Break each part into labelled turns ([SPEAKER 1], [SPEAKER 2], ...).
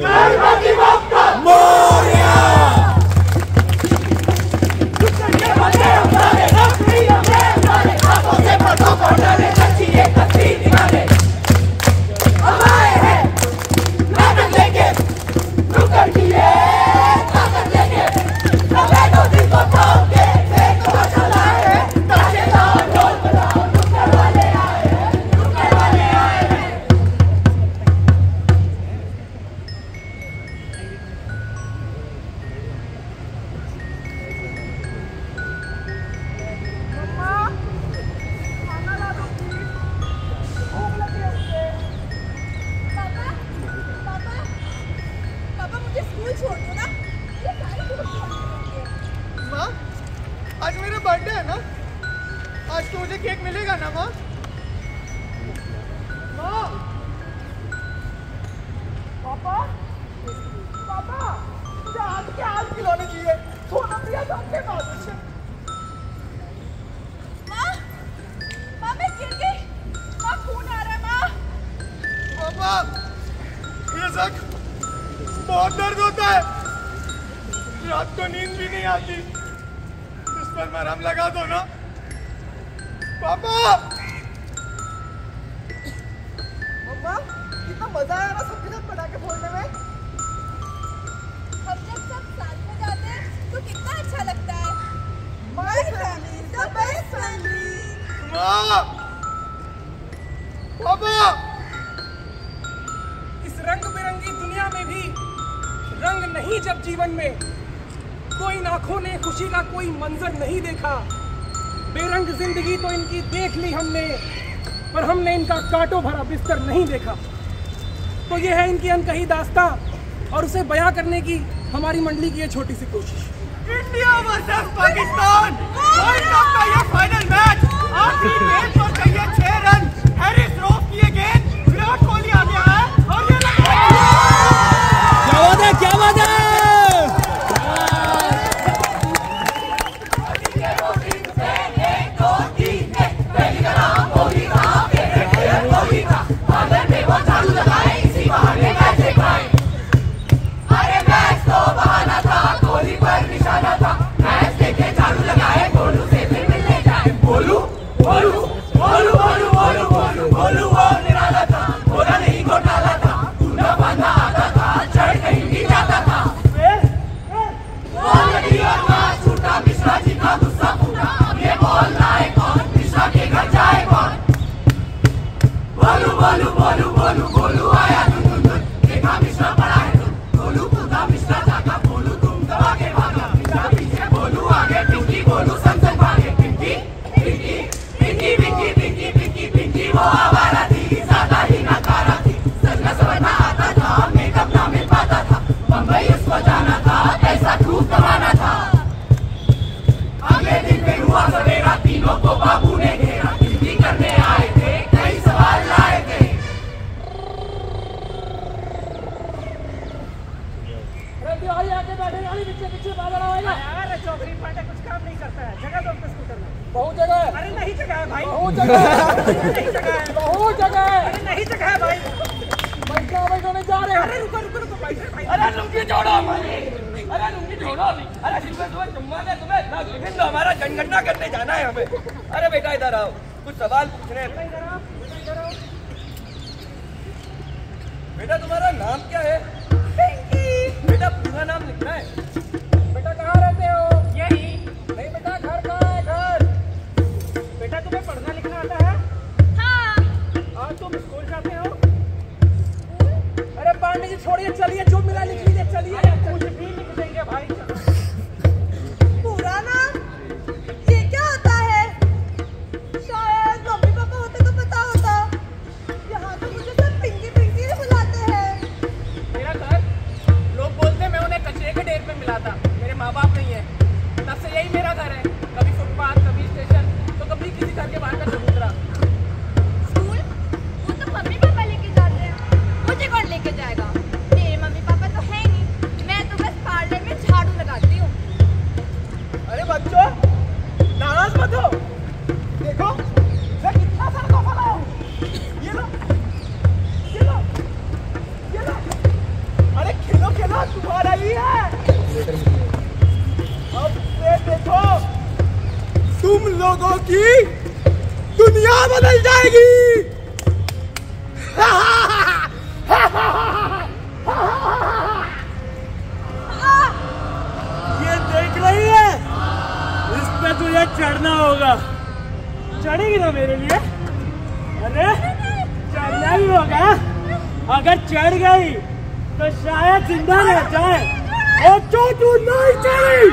[SPEAKER 1] गणपति बप्पा मोरया।
[SPEAKER 2] आज मेरा बर्थडे है ना, आज तो मुझे केक मिलेगा ना माँ? माँ, पापा, पापा, मुझे आज के आज खिलौने चाहिए। सोना पिया था आपके पास।
[SPEAKER 3] माँ, माँ मैं गिर गई। माँ खून आ रहा है माँ।
[SPEAKER 2] पापा, ये जख्म बहुत दर्द होता है। रात को नींद भी नहीं आती। इस पर मरहम लगा दो ना पापा। मम्मा, कितना मजा आया ना सबके साथ पटाखे फोड़ने में।
[SPEAKER 3] हम जब सब साथ में जाते हैं तो कितना अच्छा लगता है।
[SPEAKER 2] My family is the best family. माँ, पापा,
[SPEAKER 4] इस रंग बिरंगी दुनिया में भी रंग नहीं जब जीवन में, तो इन आंखों ने खुशी का कोई मंजर नहीं देखा। बेरंग जिंदगी तो इनकी देख ली हमने, पर हमने इनका कांटों भरा बिस्तर नहीं देखा। तो ये है इनकी अनकही दास्तां, और उसे बयां करने की हमारी मंडली की ये छोटी सी कोशिश।
[SPEAKER 2] India versus Pakistan, world cup का ये फाइनल मैच। आखिरी गेंद पर चाहिए 6 रन। हैरिस रॉफ की ये गेंद, विराट कोहली आ गया है और ये लगा।
[SPEAKER 1] क्या बात है, क्या बात है।
[SPEAKER 4] बहुत जगह है।
[SPEAKER 3] अरे नहीं जगह है भाई।
[SPEAKER 4] बहुत जगह है।
[SPEAKER 3] नहीं जगह है।
[SPEAKER 4] बहुत जगह है।
[SPEAKER 3] अरे नहीं जगह है भाई।
[SPEAKER 4] बैठने जा रहे हैं।
[SPEAKER 3] अरे रुको रुको रुको बैठे भाई।
[SPEAKER 5] अरे लुंगी छोड़ो भाई, अरे लुंगी छोड़ो। अरे सुबह सुबह जुम्मा है तुम्हें, टिफिन दो, हमारा जनगणना करने जाना है हमें। अरे बेटा इधर आओ, कुछ सवाल पूछने हैं। बेटा तुम्हारा नाम क्या है? बेटा पूरा नाम लिखना है।
[SPEAKER 4] बेटा कहाँ रहते हो?
[SPEAKER 3] यही।
[SPEAKER 4] नहीं बेटा, घर कहाँ है? घर।
[SPEAKER 3] बेटा तुम्हें पढ़ना लिखना आता है? हाँ।
[SPEAKER 4] आज तुम स्कूल जाते हो? अरे पांडे जी छोड़िए, चलिए जो मिला लिख लीजिए, चलिए।
[SPEAKER 3] कुछ भी लिख देंगे भाई।
[SPEAKER 6] पूरा नाम ये क्या होता है? शायद मम्मी पापा होते तो पता होता। यहाँ तो मुझे सब पिंकी पिंकी ही बुलाते हैं।
[SPEAKER 3] मेरा घर, लोग बोलते मैं उन्हें कचरे के ढेर पे मिला था। मेरे माँ बाप नहीं है, तब से यही मेरा घर है। कभी फुटपाथ, कभी स्टेशन, तो कभी किसी घर के बाहर का चबूतरा।
[SPEAKER 6] स्कूल वो तो मम्मी पापा लेके जाते हैं, मुझे कौन लेके जाएगा? मेरे मम्मी पापा तो है नहीं, मैं तो बस पार्लर में झाड़ू
[SPEAKER 2] की दुनिया बदल जाएगी।
[SPEAKER 1] ये देख रही है, इस पे तुझे चढ़ना होगा। चढ़ेगी ना मेरे लिए? अरे चढ़ना ही होगा। अगर चढ़ गई तो शायद जिंदा रह जाए, और जो तू नहीं चढ़ी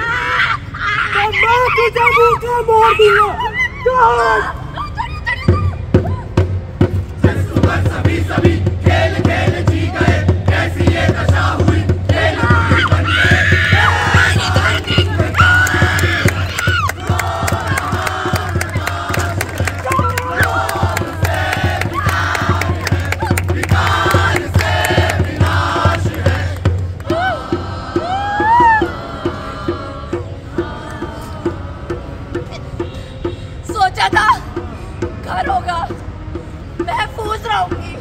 [SPEAKER 1] तो मैं तुझे मुंह का मार दूंगा।
[SPEAKER 2] सभी सभी खेल खेल जी गए, कैसी ये दशा हुई, खेल बन गए।
[SPEAKER 6] सोचा था घर होगा, महफूज रहूंगी,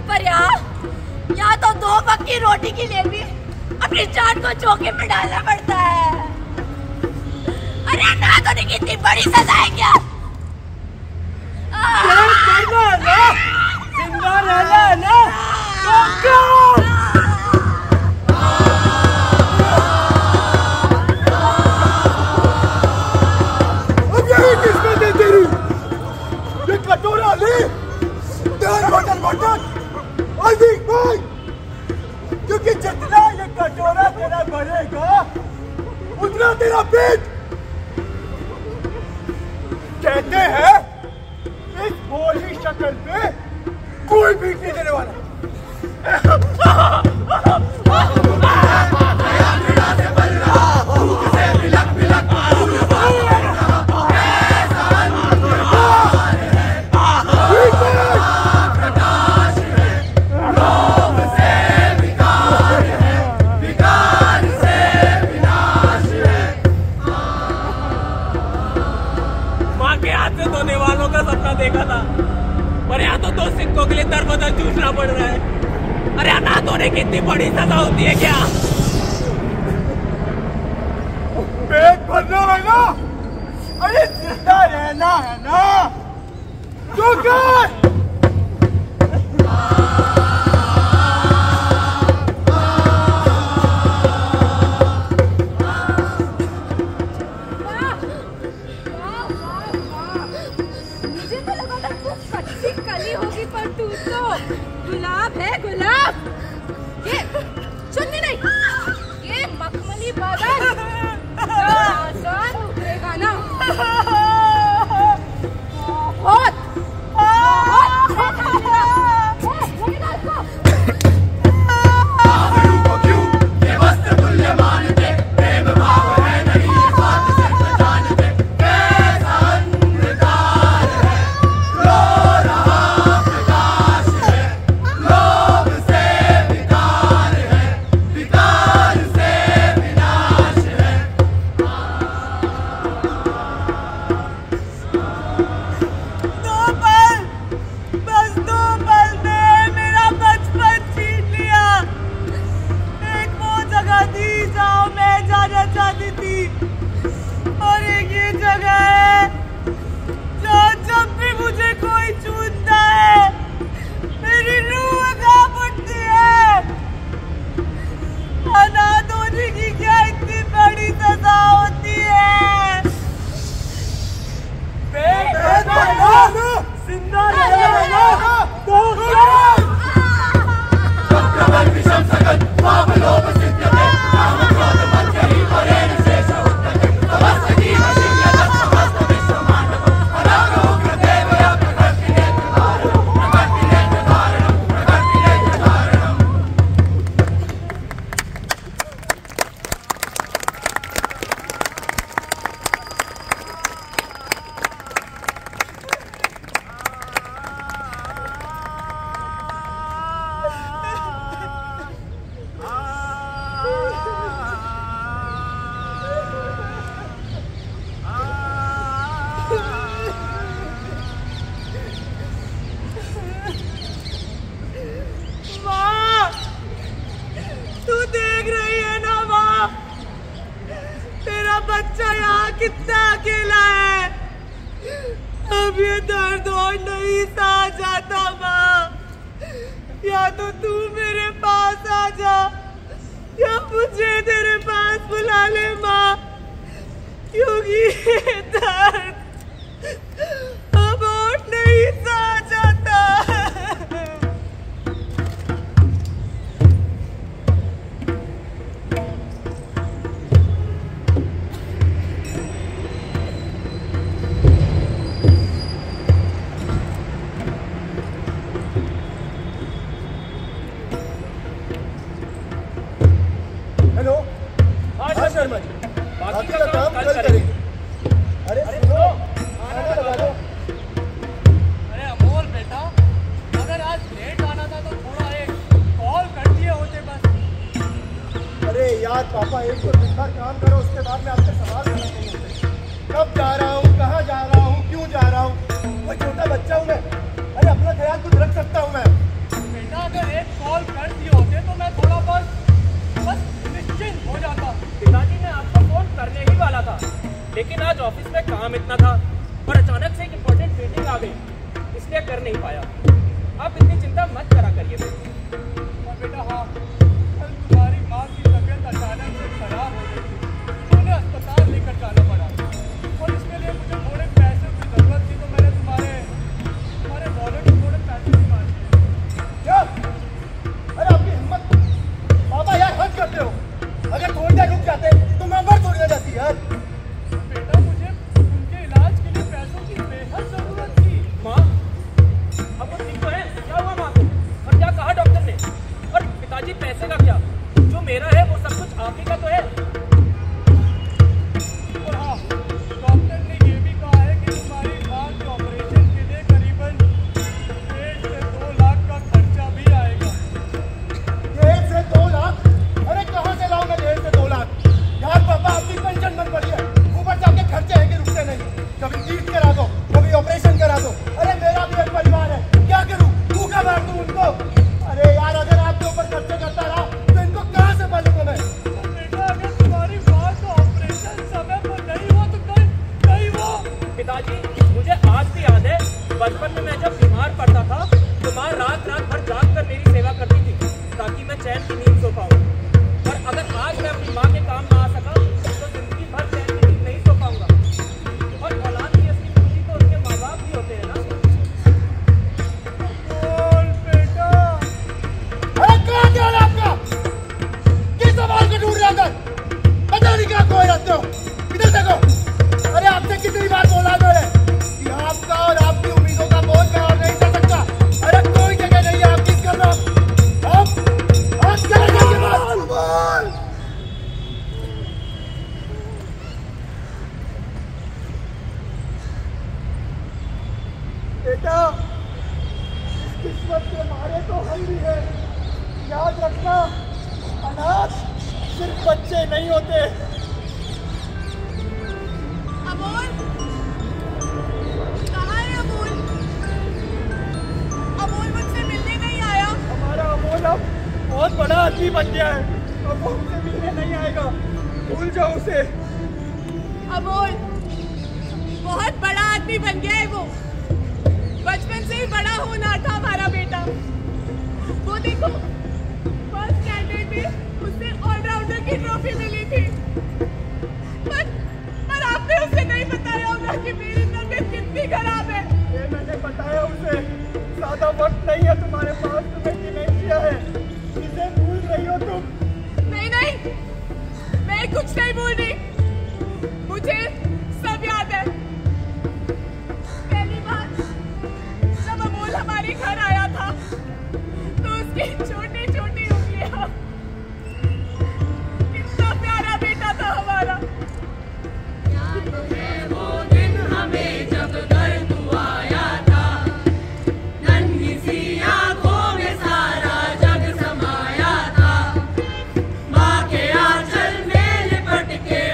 [SPEAKER 6] पर यहाँ तो 2 वक्त की रोटी के लिए भी अपनी जान को जोखिम में डालना पड़ता है। अरे ना तो नहीं, कितनी बड़ी सजा है क्या?
[SPEAKER 1] जिंदा रहना है ना?
[SPEAKER 2] कटोरा ले, बटन बटन, अधिक भाई, क्योंकि जितना ये कटोरा तेरा भरेगा, उतना तेरा पेट। कहते हैं इस भोली शक्ल पे कोई पीट नहीं देने वाला।
[SPEAKER 3] देखा था, पर यहाँ तो 2 सिक्कों के लिए दर-बदर जूझना पड़ रहा है। अरे अनाथ होने की इतनी बड़ी सजा होती है क्या?
[SPEAKER 2] पेट भरना है ना, अरे जिंदा रहना है ना, तो कर।
[SPEAKER 6] गुलाब है गुलाब, ये चुन्नी नहीं, ये मखमली बादल आसान उतरेगा ना। बहुत बच्चा यहाँ कितना अकेला है।
[SPEAKER 1] अब ये दर्द और नहीं सहा जाता माँ। या तो तू मेरे पास आ जा या मुझे तेरे पास बुला ले माँ, क्योंकि ये दर्द अब और नहीं सहा जाता।
[SPEAKER 2] हेलो। हाँ शर्मा जी, बाकी का काम कल करेंगे। अरे सुनो, खाना लगा दो।
[SPEAKER 3] अरे अमोल बेटा, अगर आज लेट आना था तो थोड़ा एक कॉल कर दिए होते बस।
[SPEAKER 2] अरे यार पापा, एक तो दिन भर काम करो, उसके बाद में आपसे सवाल करना नहीं होते। कब जा रहा हूँ, कहाँ जा रहा हूँ, क्यों जा रहा हूँ, कोई छोटा बच्चा हूँ मैं। अरे अपना ख्याल खुद रख सकता हूँ मैं।
[SPEAKER 3] बेटा अगर एक कॉल कर दिए होते तो मैं थोड़ा बस निश्चिंत हो जाता।
[SPEAKER 5] पिताजी ने आपको फोन करने ही वाला था, लेकिन आज ऑफिस में काम इतना था और अचानक से एक इम्पोर्टेंट मीटिंग आ गई, इसलिए कर नहीं पाया। आप इतनी चिंता मत करा करिए
[SPEAKER 3] और बेटा हाँ, कल तुम्हारी माँ की तबीयत अचानक से खराब हो गई थी, तो उन्हें अस्पताल लेकर जाना पड़ा और इसके लिए मुझे थोड़े पैसे की जरूरत थी, तो मैंने तुम्हारे वॉलेट में थोड़े पैसे निकाल दिए।
[SPEAKER 2] क्या? अरे आपकी हिम्मत, पापा यार हद करते हो। अगर थोड़ी देर रुक जाते तो मैं मर थोड़ी ना जाती यार।
[SPEAKER 3] बेटा मुझे उनके इलाज के लिए पैसों की बेहद जरूरत थी।
[SPEAKER 5] माँ, अब वो ठीक तो है? क्या हुआ माँ को? और क्या कहा डॉक्टर ने? और पिताजी पैसे का क्या? जो मेरा है वो सब कुछ आप ही का तो है।
[SPEAKER 3] और हाँ, डॉक्टर ने ये भी कहा है कि तुम्हारी माँ के ऑपरेशन के लिए करीबन 1.5 से 2 लाख का खर्चा भी आएगा।
[SPEAKER 2] 1.5 से 2 लाख? अरे कहाँ से लाऊं मैं 1.5 से 2 लाख? यार पापा आपकी पेंशन बंद पड़ी है, ऊपर जाके खर्चे हैं कि रुकते नहीं। कभी ट्रीट करा दो, कभी ऑपरेशन करा दो। अरे मेरा भी एक परिवार है, क्या करूं? भूखा मार दूं उनको? अरे यार अगर आपके ऊपर खर्चे करता रहा तो इनको कहाँ से पालूंगा मैं?
[SPEAKER 3] बेटा अगर तुम्हारी माँ का ऑपरेशन समय पर नहीं हुआ तो कहीं वो।
[SPEAKER 5] पिताजी, मुझे आज भी याद है, बचपन में मैं जब बीमार पड़ता था तो माँ रात भर जाग कर मेरी सेवा करती थी ताकि मैं चैन की नींद सो पाऊँ। और अगर आज मैं अपनी माँ के काम ना आ सका तो जिंदगी भर चैन की नींद नहीं सो पाऊंगा। और औलाद की असली खुशी तो उसके माँ बाप भी होते हैं ना।
[SPEAKER 3] बोल बेटा।
[SPEAKER 2] अरे कहाँ ध्यान है आपका? किस सवाल को ढूंढ रहे अंदर? पता नहीं क्या खोए रहते हो। इधर देखो। अरे आपसे कितनी बार बोला मैंने कि आपका और आपकी उम्मीदों का बोझ मैं और नहीं कर सकता। अरे कोई जगह नहीं है आपकी इसका नाम। आप चले जाइए बस। बेटा, इस किस्मत के मारे तो हम भी हैं। याद रखना, अनाथ सिर्फ बच्चे नहीं होते।
[SPEAKER 6] अमोल, कहाँ है अमोल? अमोल मुझसे मिलने नहीं आया।
[SPEAKER 2] हमारा अमोल अब बहुत बड़ा आदमी बन गया है, अब वो हमसे मिलने नहीं आएगा। भूल जाओ उसे।
[SPEAKER 6] अमोल बहुत बड़ा आदमी बन गया है वो। बचपन से ही बड़ा होनहार था हमारा बेटा। वो देखो, फर्स्ट स्टैंडर्ड में उसे ऑलराउंडर की ट्रॉफी मिली थी। पर आपने उसे नहीं बताया होगा कि मेरी तबीयत कितनी खराब है।
[SPEAKER 2] ये मैंने बताया उसे। ज्यादा वक्त नहीं है तुम्हारे पास, तुम्हें डिमेंशिया है। इसे भूल रही हो तुम।
[SPEAKER 6] नहीं, मैं कुछ नहीं भूल रही। मुझे सब याद है। पहली बार जब अमोल हमारे घर आया था तो उसकी छोटी छोटी उंगलियां, कितना प्यारा बेटा था हमारा।
[SPEAKER 7] वो दिन हमें जब घर तू आया था, नन्ही सी आंखों में सारा जग समाया था। माँ के आंचल में लिपट के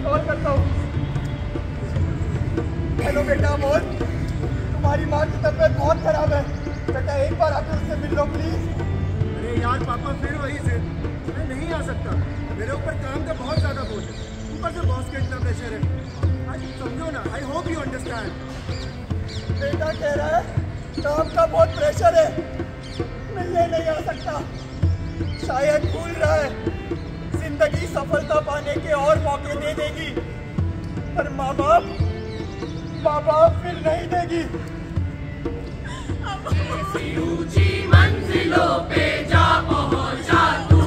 [SPEAKER 2] मैं कॉल करता हूँ। हेलो बेटा अमोल, तुम्हारी माँ की तबीयत बहुत खराब है बेटा, एक बार आके उससे मिल लो प्लीज।
[SPEAKER 3] अरे यार पापा फिर वही से, मैं नहीं आ सकता, मेरे ऊपर काम का बहुत ज्यादा बोझ है, ऊपर से बॉस का इतना प्रेशर है। आज समझो ना, आई होप यू अंडरस्टैंड।
[SPEAKER 2] बेटा कह रहा है काम का बहुत प्रेशर है, मिलने नहीं आ सकता, शायद भूल रहा है जिंदगी सफलता पाने के और मौके दे देगी, पर माँ बाप फिर नहीं देगी।
[SPEAKER 7] ऐसी ऊंची मंजिलों पे जा पहुंचा तू,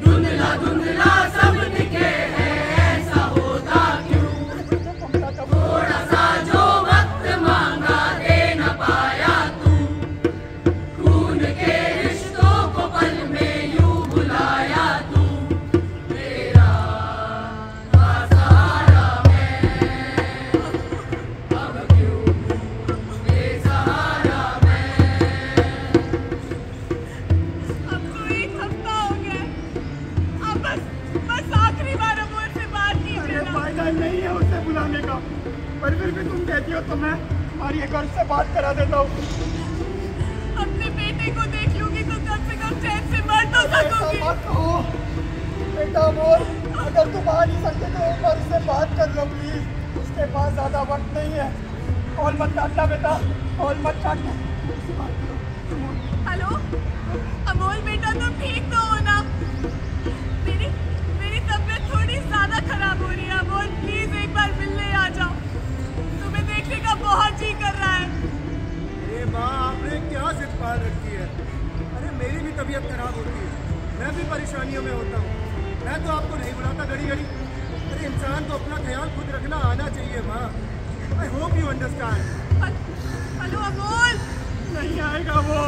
[SPEAKER 7] धुंधला धुंधला सब दिखे है, ऐसा होता क्यों? थोड़ा सा जो वक्त मांगा दे न पाया तू, खून के रिश्तों को पल में यूं बुलाया तू, मेरा सहारा मैं, अब क्यों बेसहारा मैं।
[SPEAKER 6] अब तो 1 हफ्ता हो गया, अब बस आखिरी बार अमोल से बात कीजिए ना।
[SPEAKER 2] फायदा नहीं है उसे बुलाने का, पर फिर भी तुम कहती हो तो मैं तुम्हारी एक और से बात करा देता हूँ।
[SPEAKER 6] अपने बेटे को देख लूंगी तो कम से कम चैन से मर तो सकूंगी।
[SPEAKER 2] ऐसा मत कहो बेटा अमोल, अगर तुम आ नहीं सकते तो एक बार उससे बात कर लो प्लीज, उसके पास ज्यादा वक्त नहीं है। कॉल मत काटना बेटा, कॉल मत काटना।
[SPEAKER 6] हेलो अमोल बेटा, तुम ठीक तो हो ना? मेरी तबीयत थोड़ी ज्यादा खराब हो रही है अमोल, प्लीज एक बार मिलने आ जाओ, तुम्हें देखने का बहुत जी कर रहा है।
[SPEAKER 3] अरे माँ, आपने क्या जिद पाल रखी है? अरे मेरी भी तबीयत खराब होती है, मैं भी परेशानियों में होता हूँ, मैं तो आपको नहीं बुलाता घड़ी घड़ी। अरे इंसान को अपना ख्याल खुद रखना आना चाहिए माँ। I hope you understand.
[SPEAKER 6] Hello Amol.
[SPEAKER 2] नहीं आएगा वो।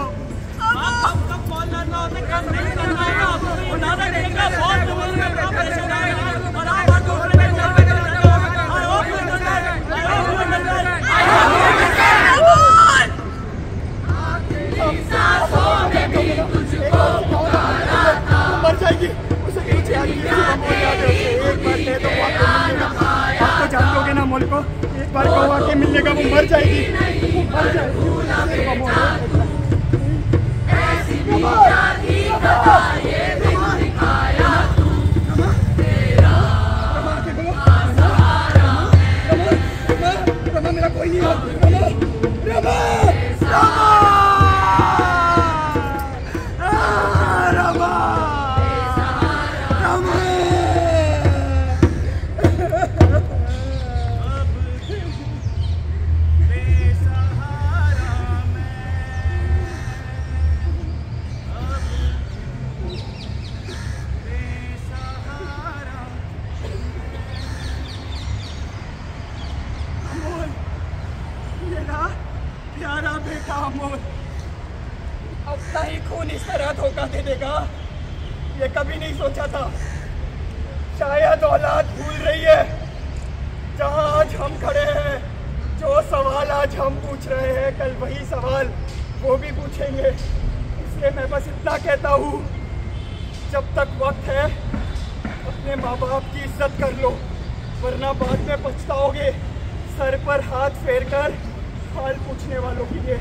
[SPEAKER 1] कब कॉल करना होता है, कब नहीं करना है, आपको उठाना देगा, बहुत दूर में बड़ा परेशान है और आप हर दूसरे में चल रहे हैं। I hope you understand, I hope you understand.
[SPEAKER 6] Amol
[SPEAKER 7] आखिरी सांसों में भी तुझको पुकारा था,
[SPEAKER 2] मर जाएगी उसे कुछ याद नहीं, अमोल याद है उसे, एक बार कह दो वो आपको मिलेगा, आप तो जानते हो ना अमोल को, एक बार कहो आके मिलने का, वो मर जाएगी, वो मर जाएगी।
[SPEAKER 7] ऐसी भी जाती कथा ये दिन दिखाया तू, तेरा सहारा मैं।
[SPEAKER 2] रमा मेरा कोई नहीं है, रमा प्यारा बेटा अमोल, अपना ही खून इस तरह धोखा दे देगा ये कभी नहीं सोचा था। शायद औलाद भूल रही है जहां आज हम खड़े हैं, जो सवाल आज हम पूछ रहे हैं कल वही सवाल वो भी पूछेंगे। इसलिए मैं बस इतना कहता हूँ, जब तक वक्त है अपने माँ बाप की इज्जत कर लो, वरना बाद में पछताओगे सर पर हाथ फेर कर हाल पूछने वालों के लिए।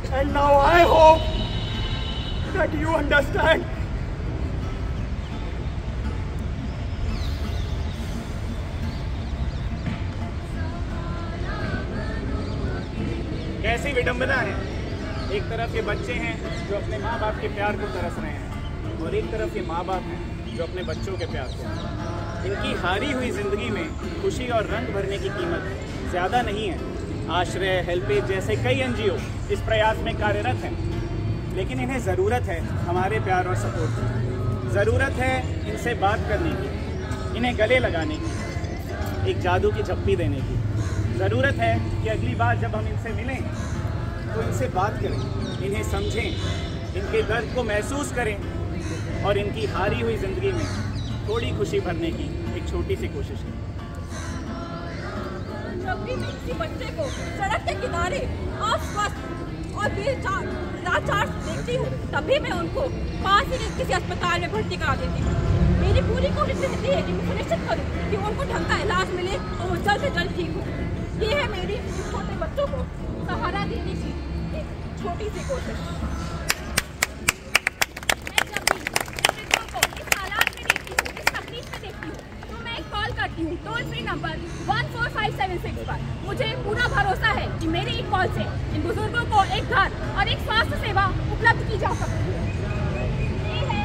[SPEAKER 2] And now I hope that you understand.
[SPEAKER 8] कैसी विडंबना है, एक तरफ ये बच्चे हैं जो अपने माँ बाप के प्यार को तरस रहे हैं और एक तरफ ये माँ बाप हैं जो अपने बच्चों के प्यार को। इनकी हारी हुई जिंदगी में खुशी और रंग भरने की कीमत ज़्यादा नहीं है। आश्रय, हेल्पेज जैसे कई एनजीओ इस प्रयास में कार्यरत हैं, लेकिन इन्हें ज़रूरत है हमारे प्यार और सपोर्ट की। ज़रूरत है इनसे बात करने की, इन्हें गले लगाने की, एक जादू की झप्पी देने की। ज़रूरत है कि अगली बार जब हम इनसे मिलें तो इनसे बात करें, इन्हें समझें, इनके दर्द को महसूस करें और इनकी हारी हुई ज़िंदगी में थोड़ी खुशी भरने की एक छोटी सी कोशिश करें।
[SPEAKER 6] जब भी मैं किसी बच्चे को सड़क के किनारे अस्वस्थ और बेचार लाचार देखती होती हूँ तब भी मैं उनको पास ही किसी अस्पताल में भर्ती करा देती हूँ। मेरी पूरी कोशिश रहती है कि मैं सुनिश्चित करूँ कि उनको ढंग का इलाज मिले और वो जल्द से जल्द ठीक हो। ये है मेरी छोटे बच्चों को सहारा देने की एक छोटी सी कोशिश। मैं जब भी बच्चों को इस हालात में देखती हूँ, इस तकलीफ में देखती हूँ, तो मैं एक कॉल करती हूँ टोल फ्री नंबर 14576 पर। मुझे पूरा भरोसा है कि मेरी एक कॉल से इन बुजुर्गों को एक घर और एक स्वास्थ्य सेवा उपलब्ध की जा सकती है। ये है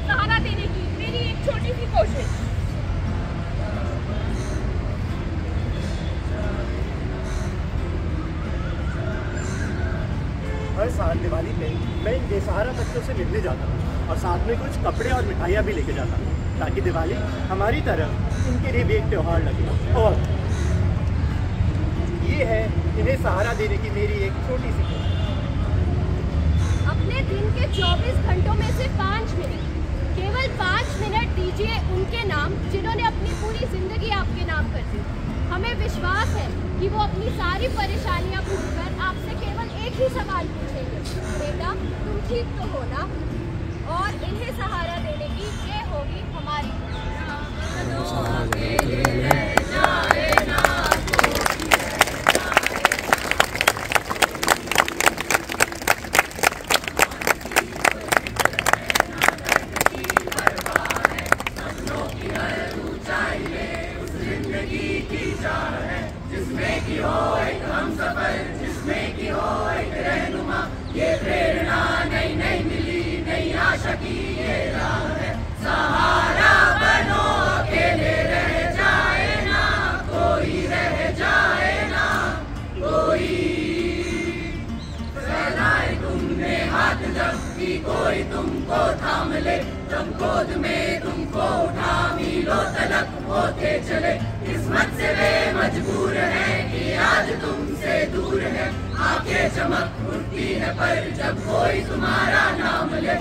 [SPEAKER 6] सहारा देने की मेरी एक छोटी सी कोशिश।
[SPEAKER 9] हर साल दिवाली पे मैं इन बेसहारा बच्चों से मिलने जाता हूँ और साथ में कुछ कपड़े और मिठाइयाँ भी लेके जाता हूँ ताकि दिवाली हमारी तरह इनके लिए भी एक त्यौहार लगे। और ये है इन्हें सहारा देने की मेरी एक छोटी सी कोशिश।
[SPEAKER 6] अपने दिन के 24 घंटों में से 5 मिनट, केवल 5 मिनट दीजिए उनके नाम जिन्होंने अपनी पूरी जिंदगी आपके नाम कर दी। हमें विश्वास है कि वो अपनी सारी परेशानियां भूलकर आपसे केवल एक ही सवाल पूछेंगे, बेटा तुम ठीक तो हो ना? और इन्हें सहारा देने की ये होगी हमारी
[SPEAKER 7] कोई तुमको थाम ले, तुम गोद में तुमको उठा मीलों तलक होते चले। किस्मत से वे मजबूर है कि आज तुमसे दूर है। आंखें चमक उठती है पर जब कोई तुम्हारा नाम ले।